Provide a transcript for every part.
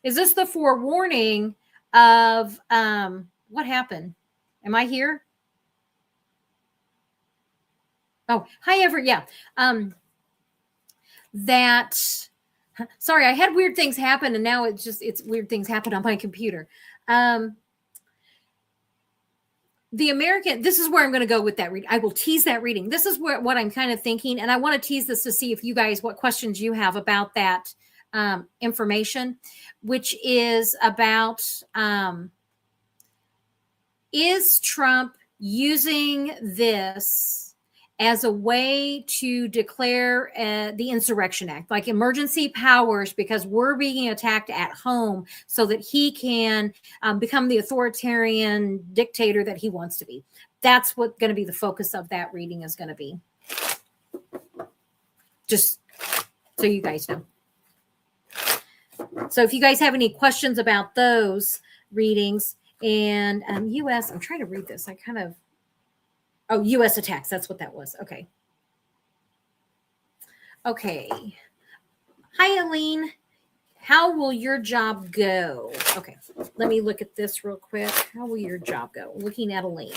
Is this the forewarning of what happened? Am I here? Oh, hi, Everett. Yeah. That, sorry, I had weird things happen and now it's weird things happen on my computer. The American, this is where I'm going to go with that read. I will tease that reading. This is what I'm kind of thinking. And I want to tease this to see if you guys, what questions you have about that information, which is about, is Trump using this as a way to declare the Insurrection Act, like emergency powers, because we're being attacked at home, so that he can become the authoritarian dictator that he wants to be? That's what going to be the focus of that reading is going to be. Just so you guys know. So if you guys have any questions about those readings, and U.S., I'm trying to read this. I kind of, oh, U.S. attacks. That's what that was. Okay. Okay. Hi, Aline. How will your job go? Okay. Let me look at this real quick. How will your job go? Looking at Aline.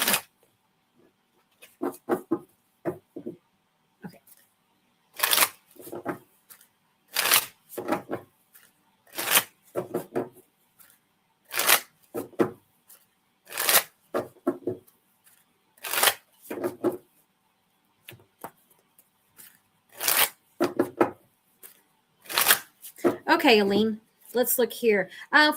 Okay. Okay, Aline, let's look here.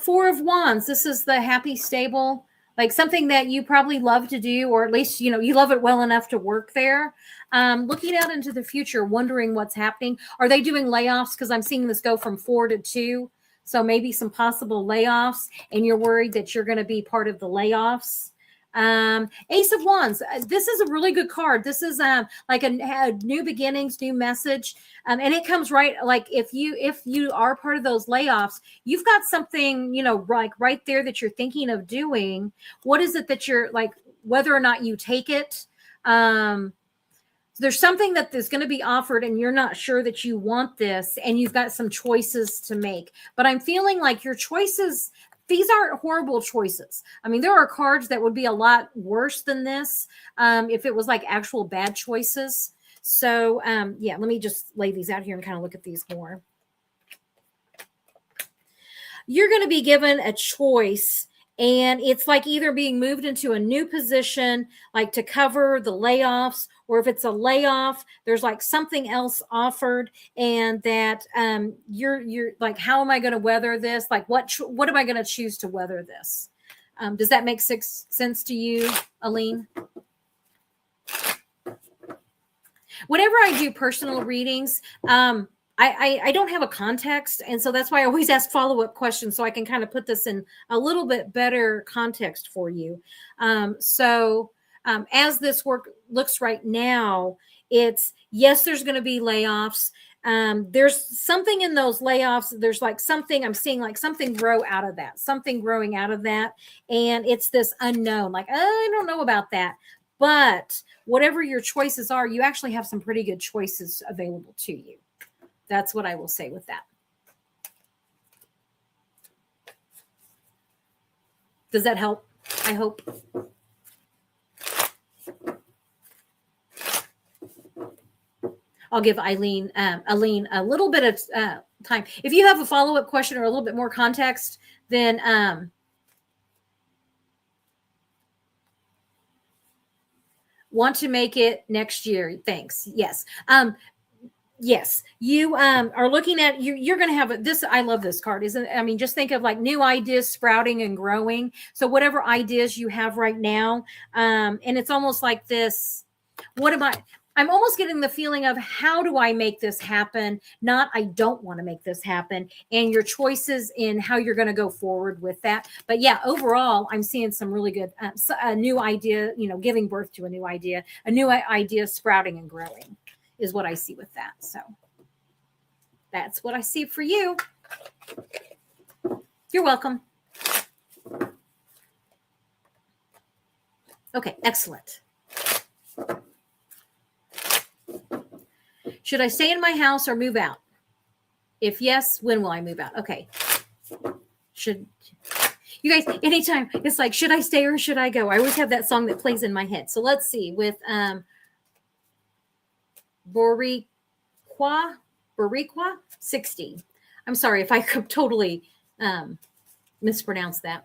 Four of Wands. This is the happy, stable, like something that you probably love to do, or at least, you know, you love it well enough to work there. Looking out into the future, wondering what's happening. Are they doing layoffs? Because I'm seeing this go from 4 to 2. So maybe some possible layoffs, and you're worried that you're going to be part of the layoffs. Ace of Wands. This is a really good card. This is like a new beginnings, new message, and it comes right, like if you are part of those layoffs, you've got something, you know, like right there that you're thinking of doing. What is it that you're like, whether or not you take it? There's something that is going to be offered and you're not sure that you want this, and you've got some choices to make. But I'm feeling like your choices, these aren't horrible choices. I mean, there are cards that would be a lot worse than this if it was like actual bad choices. So yeah, let me just lay these out here and kind of look at these more. You're going to be given a choice, and it's like either being moved into a new position, like to cover the layoffs, or if it's a layoff, there's like something else offered, and that you're like, how am I going to weather this? Like, what am I going to choose to weather this? Does that make sense to you, Aline? Whenever I do personal readings, I don't have a context. And so that's why I always ask follow-up questions, so I can kind of put this in a little bit better context for you. As this work looks right now, it's, yes, there's going to be layoffs. There's something in those layoffs. There's like something I'm seeing, like something grow out of that, something growing out of that. And it's this unknown, like, I don't know about that. But whatever your choices are, you actually have some pretty good choices available to you. That's what I will say with that. Does that help? I hope. I'll give Aline a little bit of time. If you have a follow-up question or a little bit more context, then want to make it next year. Thanks. Yes. Yes, you are looking at, you're going to have this. I love this card. Isn't, I mean, just think of like new ideas sprouting and growing. So whatever ideas you have right now, and it's almost like this, I'm almost getting the feeling of, how do I make this happen? Not, I don't want to make this happen, and your choices in how you're going to go forward with that. But yeah, overall, I'm seeing some really good, a new idea, you know, giving birth to a new idea sprouting and growing is what I see with that. So that's what I see for you. You're welcome. Okay, excellent. Should I stay in my house or move out? If yes, when will I move out? Okay. Should you guys, anytime it's like, should I stay or should I go? I always have that song that plays in my head. So let's see with Boricua 60. I'm sorry if I could totally mispronounce that.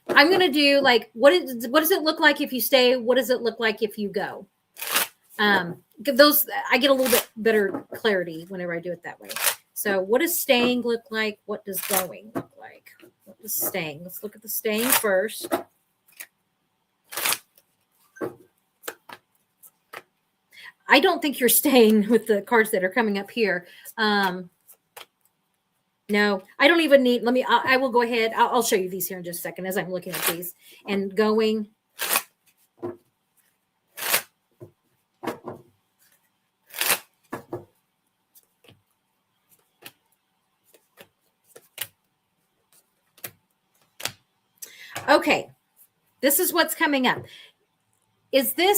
I'm going to do like, what does it look like if you stay? What does it look like if you go? Those, I get a little bit better clarity whenever I do it that way. So what does staying look like? What does going look like? What does staying? Let's look at the staying first. I don't think you're staying with the cards that are coming up here. No, I don't even need, I will go ahead. I'll show you these here in just a second as I'm looking at these and going. Okay, this is what's coming up. Is there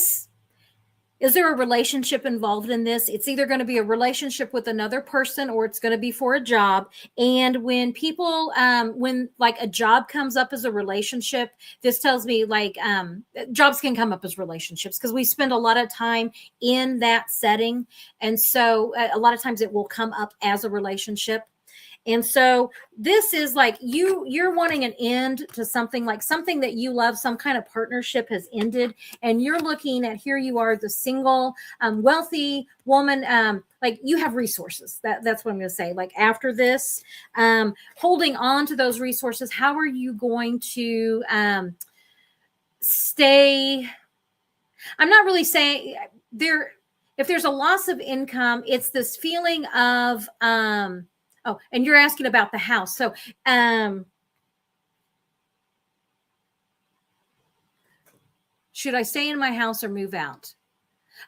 a relationship involved in this? It's either going to be a relationship with another person or it's going to be for a job. And when people, when like a job comes up as a relationship, this tells me like jobs can come up as relationships because we spend a lot of time in that setting. And so a lot of times it will come up as a relationship. And so this is like you're wanting an end to something, like something that you love, some kind of partnership has ended. And you're looking at, here you are, the single, wealthy woman, like you have resources. That's what I'm going to say. Like after this, holding on to those resources, how are you going to stay? I'm not really saying if there's a loss of income, it's this feeling of, oh, and you're asking about the house. So, should I stay in my house or move out?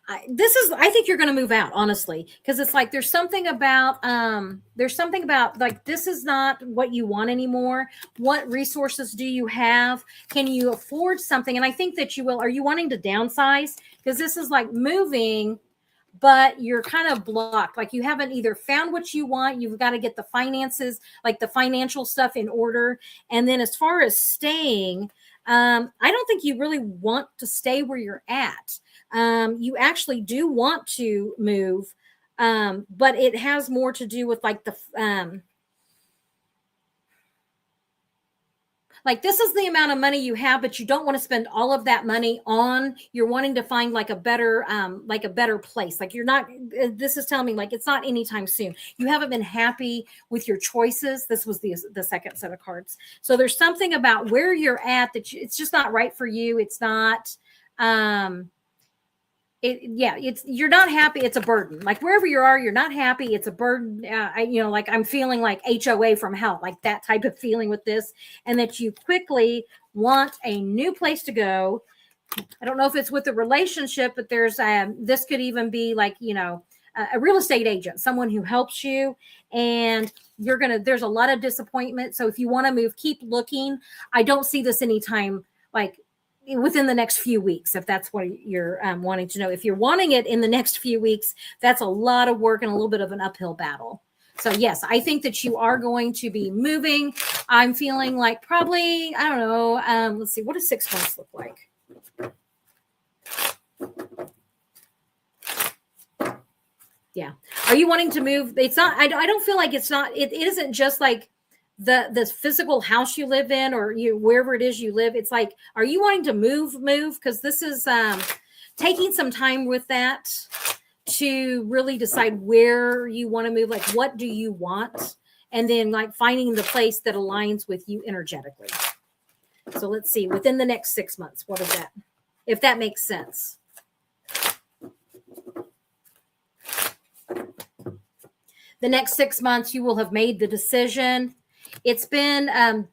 I think you're going to move out, honestly, because it's like, there's something about like, this is not what you want anymore. What resources do you have? Can you afford something? And I think that you will. Are you wanting to downsize? Because this is like moving, but you're kind of blocked. Like you haven't either found what you want. You've got to get the finances, like the financial stuff in order. And then as far as staying, I don't think you really want to stay where you're at. You actually do want to move. But it has more to do with like like this is the amount of money you have, but you don't want to spend all of that money on, you're wanting to find like a better place. Like you're not, this is telling me like, it's not anytime soon. You haven't been happy with your choices. This was the second set of cards. So there's something about where you're at that it's just not right for you. It's not, you're not happy. It's a burden. Like wherever you are, you're not happy. It's a burden. Like I'm feeling like HOA from hell, like that type of feeling with this, and that you quickly want a new place to go. I don't know if it's with a relationship, but there's this could even be like, a real estate agent, someone who helps you, and there's a lot of disappointment. So if you want to move, keep looking. I don't see this anytime like within the next few weeks, if that's what you're wanting to know. If you're wanting it in the next few weeks, that's a lot of work and a little bit of an uphill battle. So yes, I think that you are going to be moving. I'm feeling like probably, I don't know. Let's see, what does 6 months look like? Yeah. Are you wanting to move? It's not, I don't feel like it isn't just like the physical house you live in or wherever it is you live. It's like, are you wanting to move? Because this is taking some time with that to really decide where you want to move. Like, what do you want? And then like finding the place that aligns with you energetically. So let's see, within the next 6 months, what is that? If that makes sense. The next 6 months, you will have made the decision. It's been,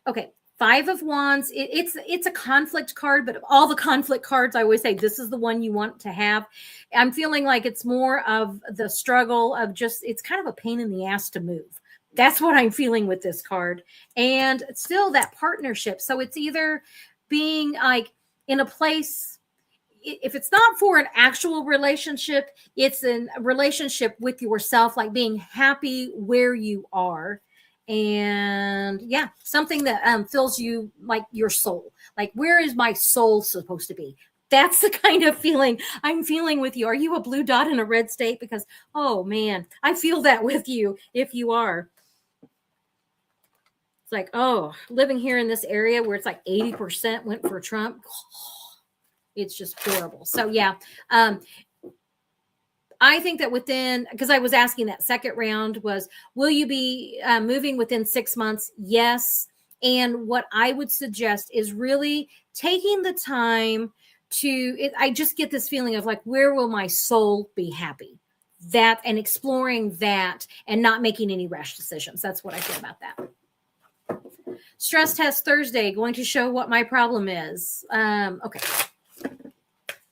okay, 5 of Wands. It's a conflict card, but of all the conflict cards, I always say this is the one you want to have. I'm feeling like it's more of the struggle of just, it's kind of a pain in the ass to move. That's what I'm feeling with this card. And still that partnership. So it's either being like in a place, if it's not for an actual relationship, it's a relationship with yourself, like being happy where you are. and yeah, something that fills you like your soul. Like, where is my soul supposed to be? That's the kind of feeling I'm feeling with you. Are you a blue dot in a red state? Because, oh man, I feel that with you if you are. It's like, oh, living here in this area where it's like 80% went for Trump. It's just horrible. So yeah, I think that within, because I was asking that second round was, will you be moving within 6 months? Yes. And what I would suggest is really taking the time I just get this feeling of like, where will my soul be happy? That, and exploring that and not making any rash decisions. That's what I feel about that. Stress test Thursday, going to show what my problem is. Okay.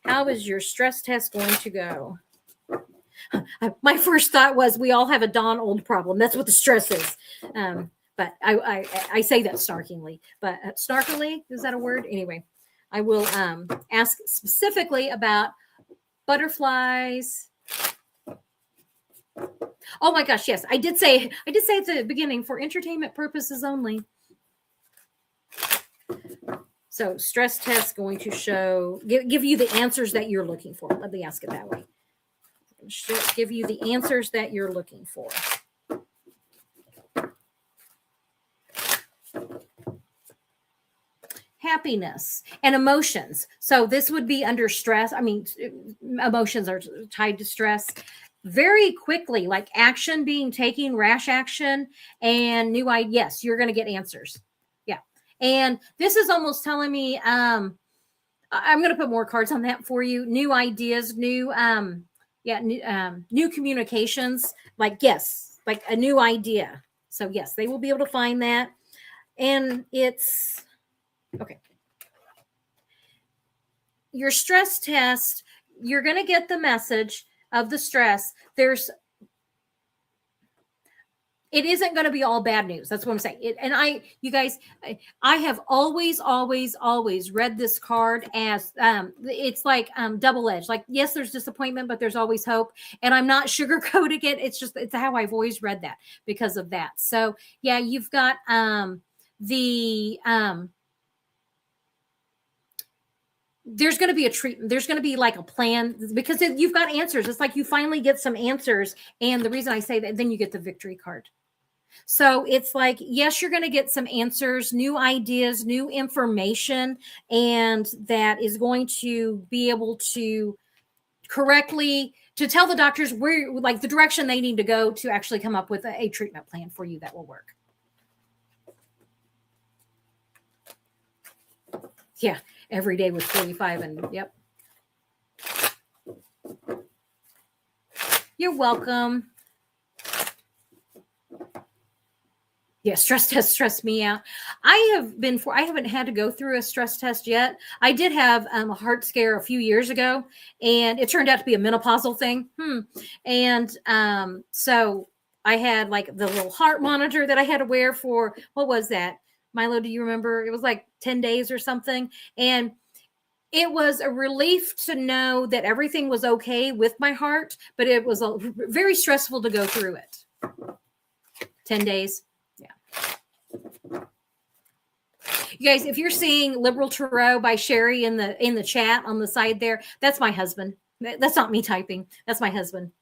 How is your stress test going to go? My first thought was we all have a Don Old problem. That's what the stress is. But I say that snarkingly. But snarkily, is that a word? Anyway, I will ask specifically about butterflies. Oh my gosh, yes, I did say at the beginning, for entertainment purposes only. So stress test going to show, give you the answers that you're looking for. Let me ask it that way. Give you the answers that you're looking for. Happiness and emotions. So this would be under stress. I mean, emotions are tied to stress. Very quickly, like action being taken, rash action, and new ideas. Yes, you're going to get answers. Yeah. And this is almost telling me, I'm going to put more cards on that for you. New ideas, new communications, like, yes, like a new idea. So yes, they will be able to find that. And it's okay. Your stress test, you're going to get the message of the stress. It isn't going to be all bad news. That's what I'm saying. I have always read this card as it's like double-edged. Like, yes, there's disappointment, but there's always hope. And I'm not sugarcoating it. It's how I've always read that because of that. So yeah, you've got there's going to be a treatment. There's going to be like a plan because you've got answers. It's like you finally get some answers. And the reason I say that, then you get the victory card. So it's like, yes, you're going to get some answers, new ideas, new information, and that is going to be able to correctly to tell the doctors where, like, the direction they need to go to actually come up with a treatment plan for you that will work. Yeah, every day was 45 and yep. You're welcome. Yeah, stress test stressed me out. I haven't had to go through a stress test yet. I did have a heart scare a few years ago, and it turned out to be a menopausal thing. And so I had like the little heart monitor that I had to wear for, what was that? Milo, do you remember? It was like 10 days or something. And it was a relief to know that everything was okay with my heart, but it was very stressful to go through it. 10 days. You guys, if you're seeing Liberal Tarot by Sherry in the chat on the side there, that's my husband. That's not me typing. That's my husband.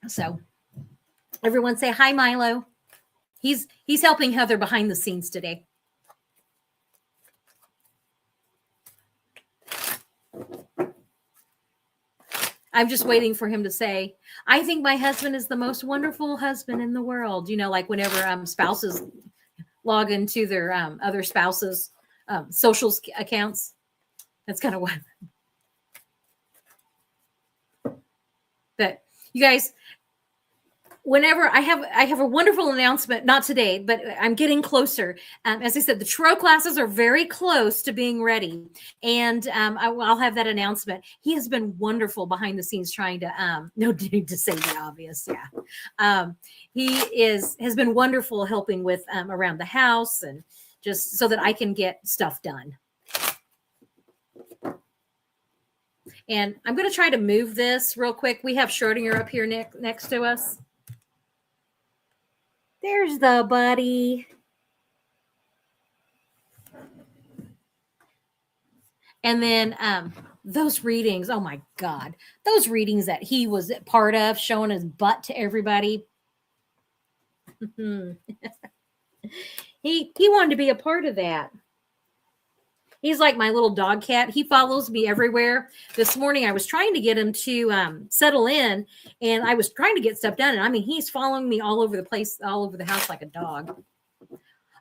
So everyone say hi, Milo. He's helping Heather behind the scenes today. I'm just waiting for him to say, I think my husband is the most wonderful husband in the world. You know, like whenever spouses log into their other spouses' social accounts. That's kind of what. But you guys, whenever I have a wonderful announcement, not today, but I'm getting closer. As I said, the tarot classes are very close to being ready. And I'll have that announcement. He has been wonderful behind the scenes trying to, no need to say the obvious. Yeah. He has been wonderful helping with around the house and just so that I can get stuff done. And I'm going to try to move this real quick. We have Schrodinger up here next to us. There's the buddy. And then those readings, oh my God, those readings that he was part of, showing his butt to everybody. he wanted to be a part of that. He's like my little dog cat. He follows me everywhere. This morning, I was trying to get him to settle in, and I was trying to get stuff done. And I mean, he's following me all over the place, all over the house like a dog.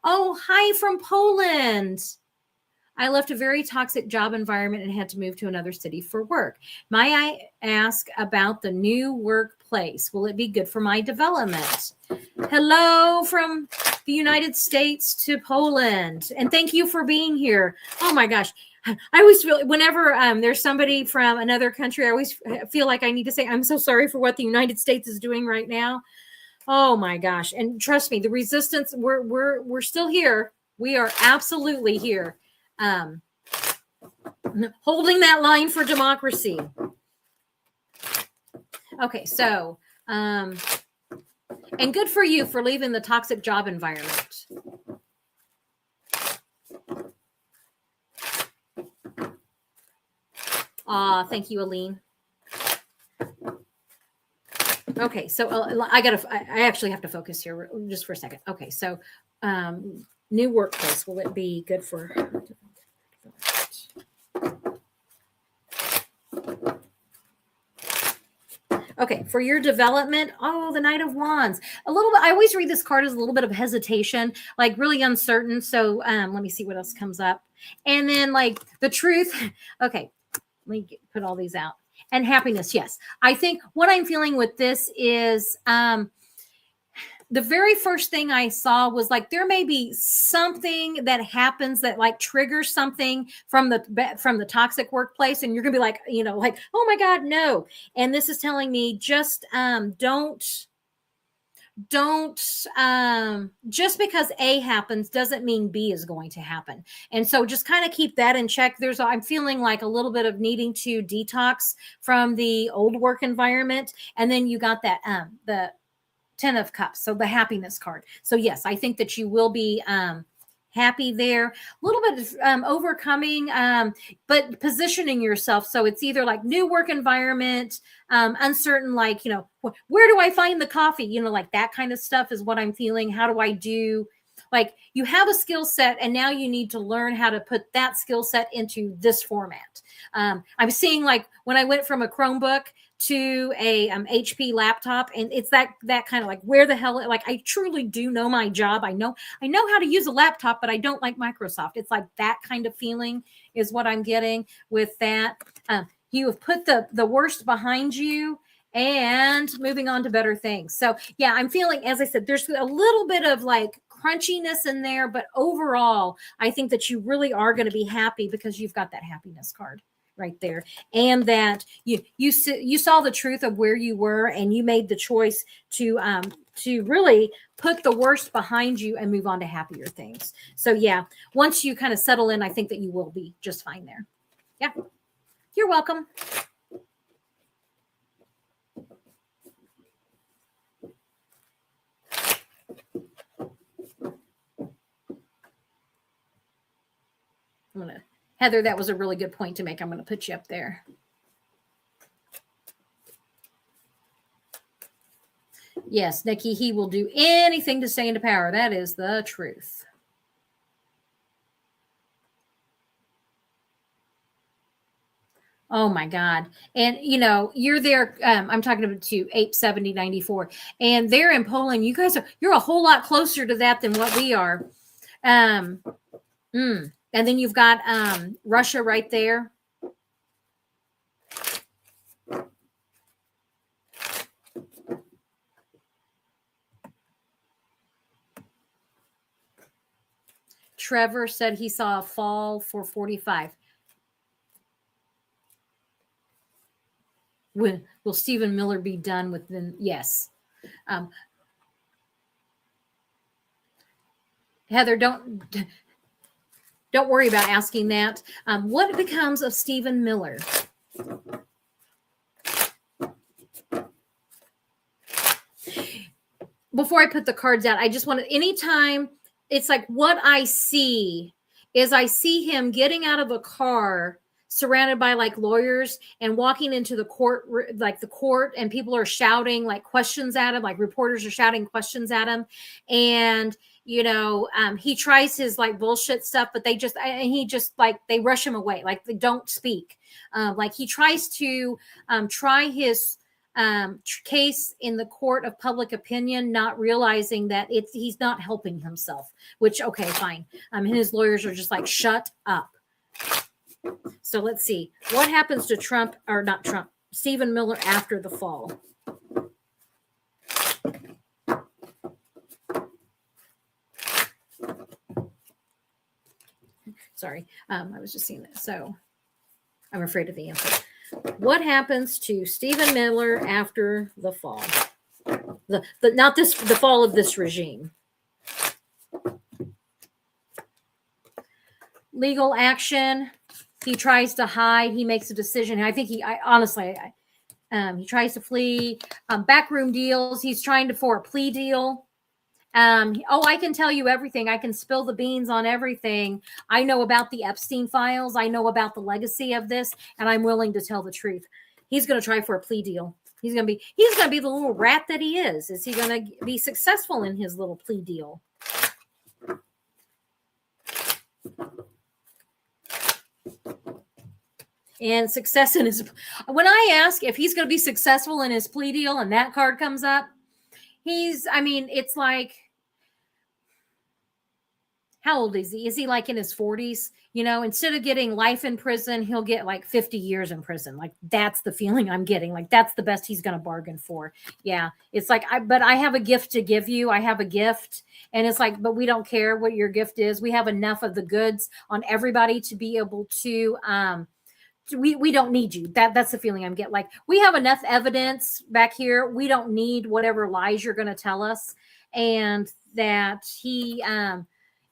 Oh, hi from Poland. I left a very toxic job environment and had to move to another city for work. May I ask about the new workplace? Will it be good for my development? Hello from the United States to Poland. And thank you for being here. Oh my gosh. I always feel whenever there's somebody from another country, I always feel like I need to say, I'm so sorry for what the United States is doing right now. Oh my gosh. And trust me, the resistance, we're still here. We are absolutely here. Holding that line for democracy. Okay, so and good for you for leaving the toxic job environment. Thank you, Aline. Okay, so I actually have to focus here just for a second. Okay, so new workplace, will it be good for? Okay, for your development, the Knight of Wands. A little bit, I always read this card as a little bit of hesitation, like really uncertain. So let me see what else comes up. And then like the truth. Okay, let me put all these out. And happiness, yes. I think what I'm feeling with this is the very first thing I saw was like there may be something that happens that like triggers something from the toxic workplace, and you're gonna be like, like, oh my God, no. And this is telling me just don't just because A happens doesn't mean B is going to happen. And so just kind of keep that in check. I'm feeling like a little bit of needing to detox from the old work environment. And then you got that the 10 of Cups, so the happiness card. So yes, I think that you will be happy there. A little bit of overcoming, but positioning yourself. So it's either like new work environment, uncertain, like, where do I find the coffee? Like that kind of stuff is what I'm feeling. How do I do? Like you have a skill set and now you need to learn how to put that skill set into this format. I'm seeing like when I went from a Chromebook to a HP laptop, and it's that kind of like, where the hell, like I truly do know my job. I know how to use a laptop, but I don't like Microsoft. It's like that kind of feeling is what I'm getting with that. You have put the worst behind you and moving on to better things. So yeah, I'm feeling, as I said, there's a little bit of like crunchiness in there, but overall, I think that you really are going to be happy because you've got that happiness card right there, and that you saw the truth of where you were, and you made the choice to really put the worst behind you and move on to happier things. So yeah, once you kind of settle in, I think that you will be just fine there. Yeah, you're welcome. Heather, that was a really good point to make. I'm going to put you up there. Yes, Nikki, he will do anything to stay into power. That is the truth. Oh my God. And you're there. I'm talking about to 870-94, and they're in Poland. You're a whole lot closer to that than what we are. And then you've got Russia right there. Trevor said he saw a fall for 45. Will Stephen Miller be done with them? Yes. Heather, don't worry about asking that. What becomes of Stephen Miller? before I put the cards out, I just want to, anytime it's like what I see is I see him getting out of a car surrounded by like lawyers and walking into the court, like the court, and people are shouting like questions at him, like reporters are shouting questions at him. And, he tries his like bullshit stuff, but he just like, they rush him away. Like they don't speak. Like he tries to try his case in the court of public opinion, not realizing that he's not helping himself, which, okay, fine. And his lawyers are just like, shut up. So let's see what happens to Stephen Miller after the fall. Sorry. I was just seeing that. So I'm afraid of the answer. What happens to Stephen Miller after the fall? The fall of this regime. Legal action. He tries to hide. He makes a decision. I think he tries to flee. Backroom deals. He's trying for a plea deal. I can tell you everything. I can spill the beans on everything. I know about the Epstein files. I know about the legacy of this, and I'm willing to tell the truth. He's going to try for a plea deal. He's going to be the little rat that he is. Is he going to be successful in his little plea deal? And success in his, when I ask if he's going to be successful in his plea deal and that card comes up, it's like, how old is he? Is he like in his 40s? Instead of getting life in prison, he'll get like 50 years in prison. Like that's the feeling I'm getting. Like that's the best he's going to bargain for. Yeah. It's like, but I have a gift to give you. I have a gift. And it's like, but we don't care what your gift is. We have enough of the goods on everybody to be able to, we don't need you. That's the feeling I'm getting. Like we have enough evidence back here. We don't need whatever lies you're going to tell us. And that he,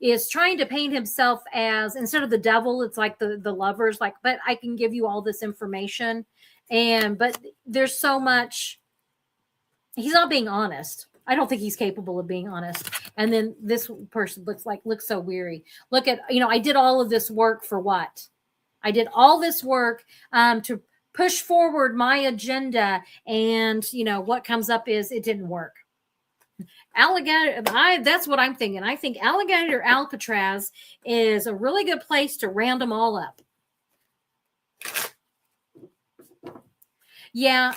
is trying to paint himself as, instead of the devil, it's like the lovers, like, but I can give you all this information. But there's so much, he's not being honest. I don't think he's capable of being honest. And then this person looks so weary. Look at, I did all of this work for what? I did all this work to push forward my agenda. And, what comes up is it didn't work. Alligator, that's what I'm thinking. I think Alligator Alcatraz is a really good place to round them all up. Yeah,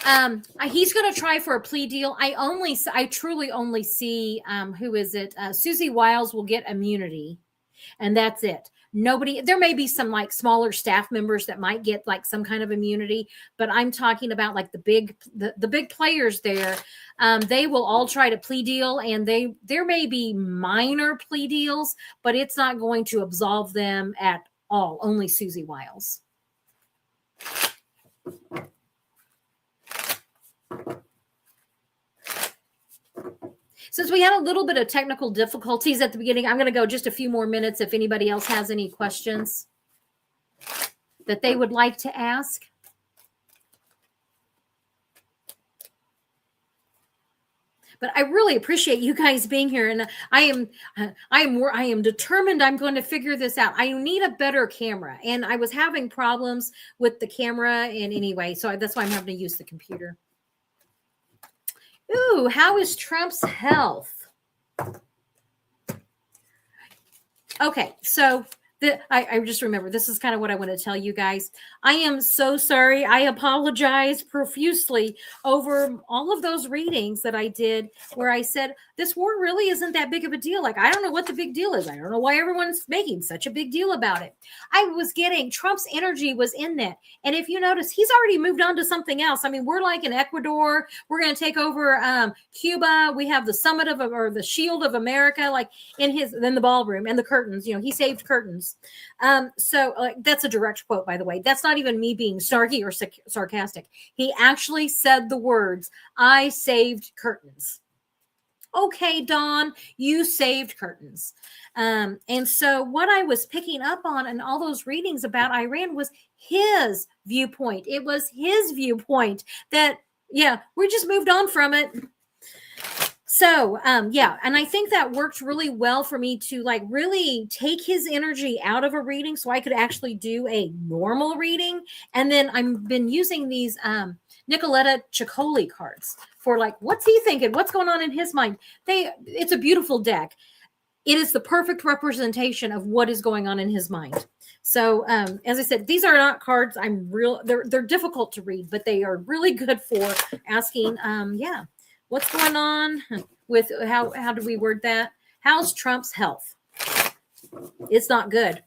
he's going to try for a plea deal. I truly only see, who is it? Susie Wiles will get immunity, and that's it. Nobody, there may be some like smaller staff members that might get like some kind of immunity, but I'm talking about like the big players there. They will all try to plea deal, and there may be minor plea deals, but it's not going to absolve them at all. Only Susie Wiles. Since we had a little bit of technical difficulties at the beginning, I'm going to go just a few more minutes if anybody else has any questions that they would like to ask. But I really appreciate you guys being here, and I am determined I'm going to figure this out. I need a better camera, and I was having problems with the camera in any way, so that's why I'm having to use the computer. Ooh, how is Trump's health? Okay, so I just remember, this is kind of what I want to tell you guys. I am so sorry. I apologize profusely over all of those readings that I did where I said, this war really isn't that big of a deal. Like, I don't know what the big deal is. I don't know why everyone's making such a big deal about it. I was getting, Trump's energy was in that. And if you notice, he's already moved on to something else. I mean, we're like in Ecuador. We're going to take over Cuba. We have the summit or the shield of America, like in the ballroom and the curtains, he saved curtains. So that's a direct quote, by the way. That's not even me being snarky or sarcastic. He actually said the words, I saved curtains. Okay, Dawn, you saved curtains. And so what I was picking up on in all those readings about Iran was his viewpoint. It was his viewpoint that, yeah, we just moved on from it. So, yeah, and I think that worked really well for me to like really take his energy out of a reading so I could actually do a normal reading. And then I've been using these Nicoletta Ciccoli cards for like, what's he thinking? What's going on in his mind? It's a beautiful deck. It is the perfect representation of what is going on in his mind. So, as I said, these are not cards they're difficult to read, but they are really good for asking, yeah, what's going on with how do we word that? How's Trump's health? It's not good.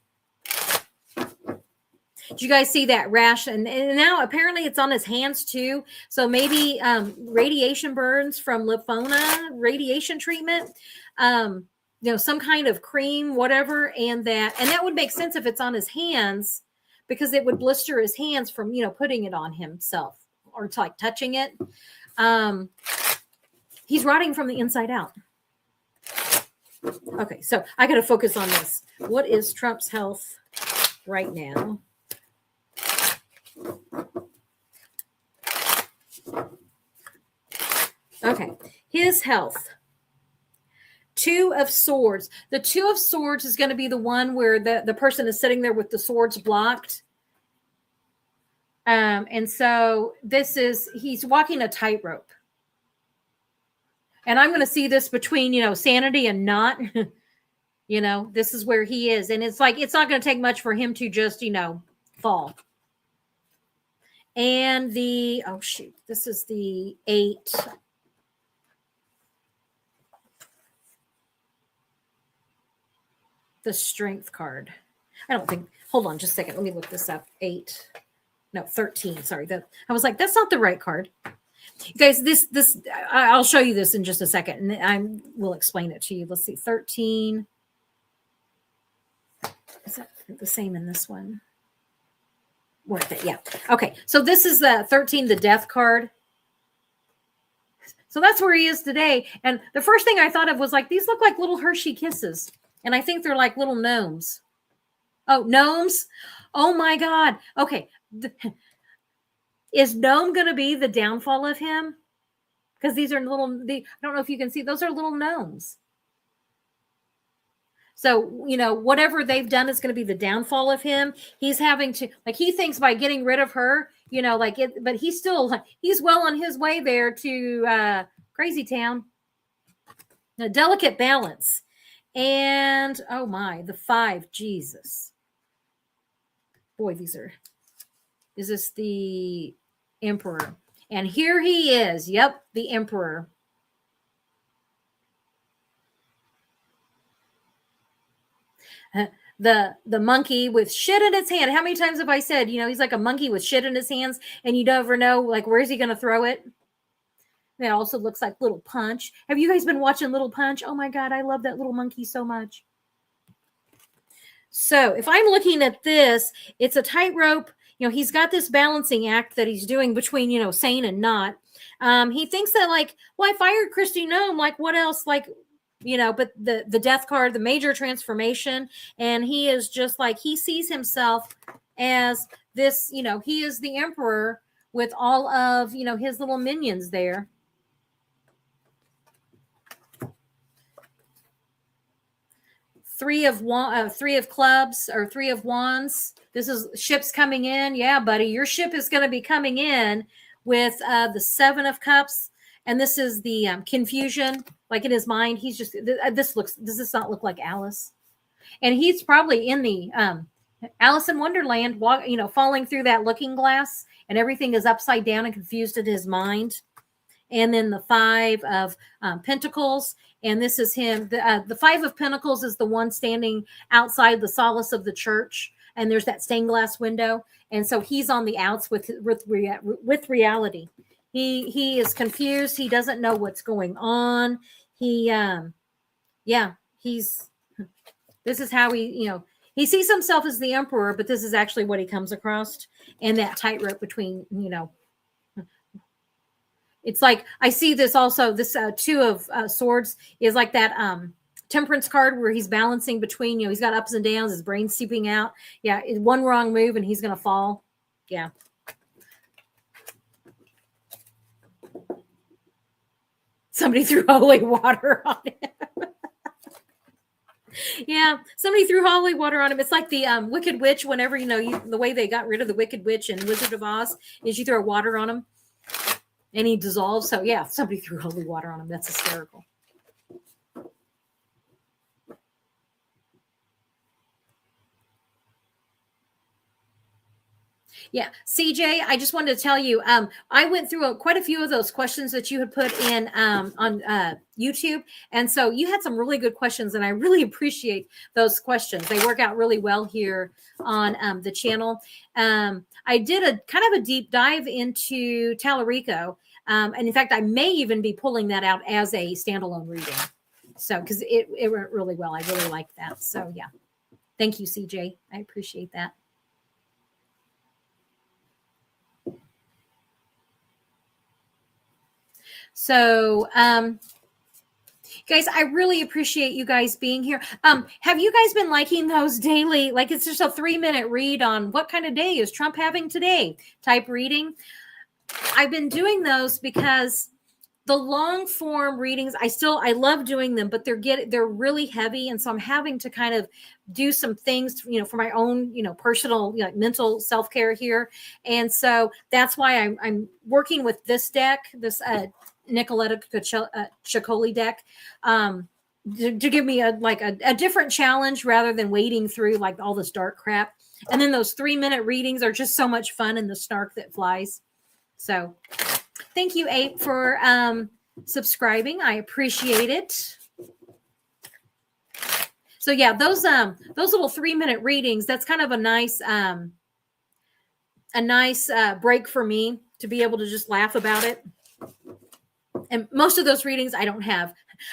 Did you guys see that rash? And now apparently it's on his hands too. So maybe radiation burns from lymphoma radiation treatment. Some kind of cream, whatever, and that would make sense if it's on his hands, because it would blister his hands from putting it on himself or like touching it. He's rotting from the inside out. Okay, so I got to focus on this. What is Trump's health right now? Okay, his health. Two of Swords. The Two of Swords is going to be the one where the person is sitting there with the swords blocked. And so he's walking a tightrope. And I'm going to see this between, sanity and not. This is where he is. And it's like, it's not going to take much for him to just, fall. And this is the 8. The Strength card. Hold on just a second. Let me look this up. 13. Sorry. I was like, that's not the right card. You guys, I'll show you this in just a second, and I will explain it to you. Let's see. 13. Is that the same in this one? Worth it. Yeah. Okay. So this is the 13, the Death card. So that's where he is today. And the first thing I thought of was like, these look like little Hershey Kisses. And I think they're like little gnomes. Oh, gnomes. Oh my God. Okay. Is gnome going to be the downfall of him? Because these are I don't know if you can see, those are little gnomes. So, whatever they've done is going to be the downfall of him. He's having to, like, he thinks by getting rid of her, but he's well on his way there to Crazy Town. A delicate balance. And, oh my, the 5, Jesus. Boy, is this the Emperor? And here he is. Yep, the Emperor. The monkey with shit in its hand. How many times have I said, he's like a monkey with shit in his hands, and you never know, like, where's he going to throw it? That also looks like Little Punch. Have you guys been watching Little Punch? Oh my God, I love that little monkey so much. So if I'm looking at this, it's a tightrope. He's got this balancing act that he's doing between, sane and not. He thinks that, like, well, I fired Kristi Noem. Like, what else? Like, but the Death card, the major transformation. And he is just like, he sees himself as this, he is the Emperor with all of, his little minions there. Three of clubs or 3 of wands. This is ships coming in. Yeah, buddy, your ship is going to be coming in with the 7 of cups. And this is the confusion, like in his mind. He's just, does this not look like Alice? And he's probably in the Alice in Wonderland, falling through that looking glass, and everything is upside down and confused in his mind. And then the 5 of Pentacles. And this is him. The 5 of Pentacles is the one standing outside the solace of the church. And there's that stained glass window. And so he's on the outs with reality. He is confused. He doesn't know what's going on. This is how he sees himself as the Emperor, but this is actually what he comes across. And that tightrope between, it's like, I see this also, this 2 of Swords is like that Temperance card where he's balancing between, he's got ups and downs, his brain's seeping out. Yeah, one wrong move and he's going to fall. Yeah. Somebody threw holy water on it. Yeah, somebody threw holy water on him. It's like the Wicked Witch. Whenever the way they got rid of the Wicked Witch in Wizard of Oz is you throw water on him and he dissolves. So yeah, somebody threw holy water on him. That's hysterical. Yeah, CJ, I just wanted to tell you, I went through quite a few of those questions that you had put in on YouTube, and so you had some really good questions, and I really appreciate those questions. They work out really well here on the channel. I did a kind of a deep dive into Tallarico, and in fact, I may even be pulling that out as a standalone reading. So, because it went really well, I really like that. So, yeah, thank you, CJ. I appreciate that. So, guys, I really appreciate you guys being here. Have you guys been liking those daily, like it's just a 3-minute read on what kind of day is Trump having today type reading? I've been doing those because the long form readings, I love doing them, but they're really heavy. And so I'm having to kind of do some things, for my own, personal, mental self-care here. And so that's why I'm working with this deck, this, Nicoletta Ciccoli deck, to give me a different challenge rather than wading through like all this dark crap. And then those 3-minute readings are just so much fun and the snark that flies. So thank you, Ape, for subscribing. I appreciate it. So yeah, those little 3-minute readings, that's kind of a nice break for me to be able to just laugh about it. And most of those readings I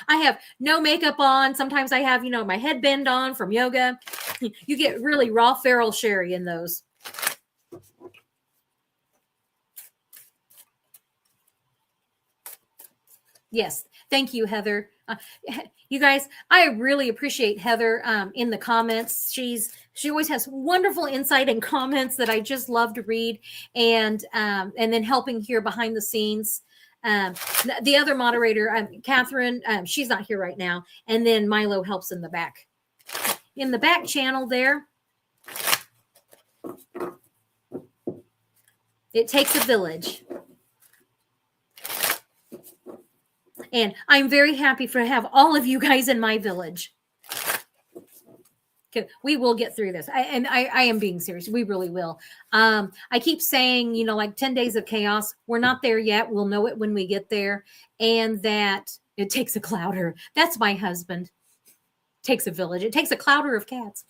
have no makeup on. Sometimes I have, my headband on from yoga. You get really raw feral Sherry in those. Yes. Thank you, Heather. You guys, I really appreciate Heather in the comments. She always has wonderful insight and comments that I just love to read, and then helping here behind the scenes. The other moderator, Catherine, she's not here right now. And then Milo helps in the back channel there. It takes a village. And I'm very happy to have all of you guys in my village. Okay, we will get through this. I am being serious. We really will. I keep saying, like 10 days of chaos. We're not there yet. We'll know it when we get there. And that it takes a clouder. That's my husband. Takes a village. It takes a clouder of cats.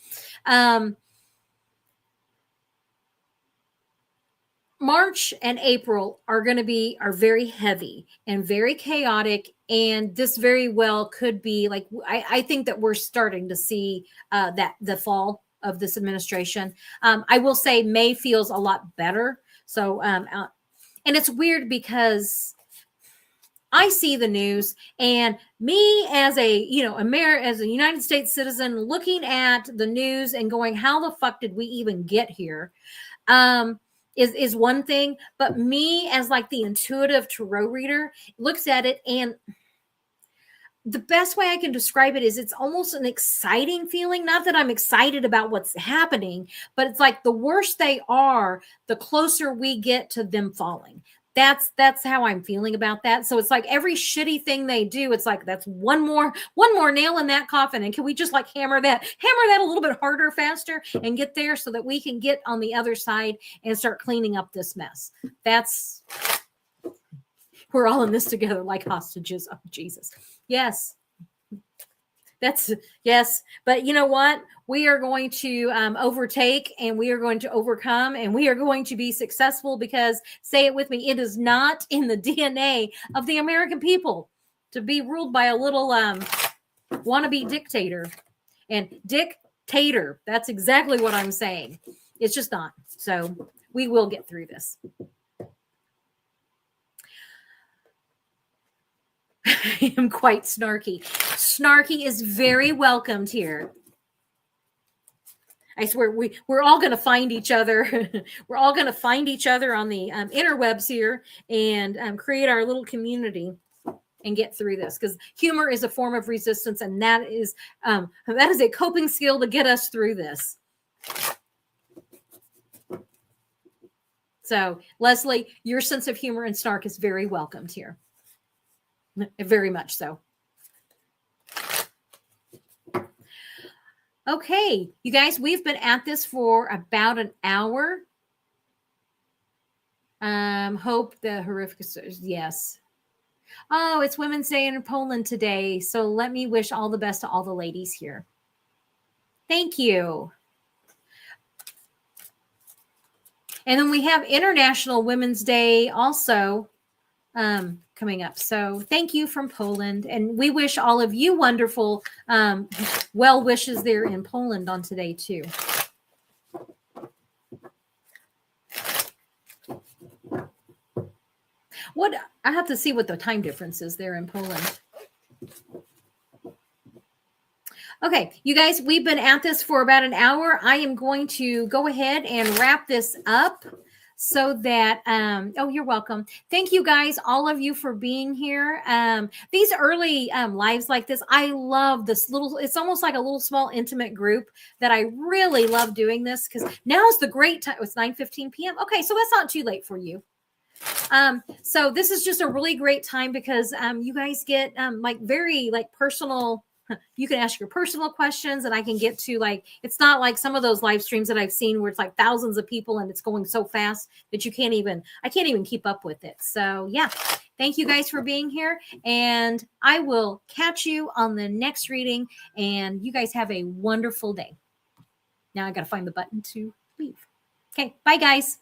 March and April are very heavy and very chaotic. And this very well could be like, I think that we're starting to see that the fall of this administration. I will say May feels a lot better. So, and it's weird because I see the news, and me as a, as a United States citizen looking at the news and going, how the fuck did we even get here? Is one thing, but me as like the intuitive tarot reader looks at it, and the best way I can describe it is it's almost an exciting feeling. Not that I'm excited about what's happening, but it's like the worse they are, the closer we get to them falling. That's how I'm feeling about that. So it's like every shitty thing they do, it's like that's one more nail in that coffin. And can we just like hammer that a little bit harder, faster, and get there so that we can get on the other side and start cleaning up this mess? We're all in this together like hostages. Oh, Jesus. Yes. Yes. But you know what? We are going to overtake, and we are going to overcome, and we are going to be successful because, say it with me, it is not in the DNA of the American people to be ruled by a little wannabe dictator. And dictator, that's exactly what I'm saying. It's just not. So we will get through this. I am quite snarky. Snarky is very welcomed here. I swear we're all going to find each other. We're all going to find each other on the interwebs here and create our little community. and get through this, because humor is a form of resistance, and that is a coping skill to get us through this. So, Leslie, your sense of humor and snark is very welcomed here. Very much so. Okay, you guys, we've been at this for about an hour. Hope the horrific, yes. Oh, it's Women's Day in Poland today. So let me wish all the best to all the ladies here. Thank you. And then we have International Women's Day also coming up. So thank you from Poland. And we wish all of you wonderful well wishes there in Poland on today too. What, I have to see what the time difference is there in Poland. Okay, you guys, we've been at this for about an hour. I am going to go ahead and wrap this up so that, oh, you're welcome. Thank you guys, all of you, for being here. These early lives like this, I love this little, it's almost like a little small intimate group that I really love doing this, because now is the great time. It's 9:15 p.m. Okay, so that's not too late for you. So this is just a really great time because you guys get like very like personal. You can ask your personal questions, and I can get to, like, it's not like some of those live streams that I've seen where it's like thousands of people and it's going so fast that I can't even keep up with it. So yeah, thank you guys for being here, and I will catch you on the next reading, and you guys have a wonderful day. Now I got to find the button to leave. Okay. Bye guys.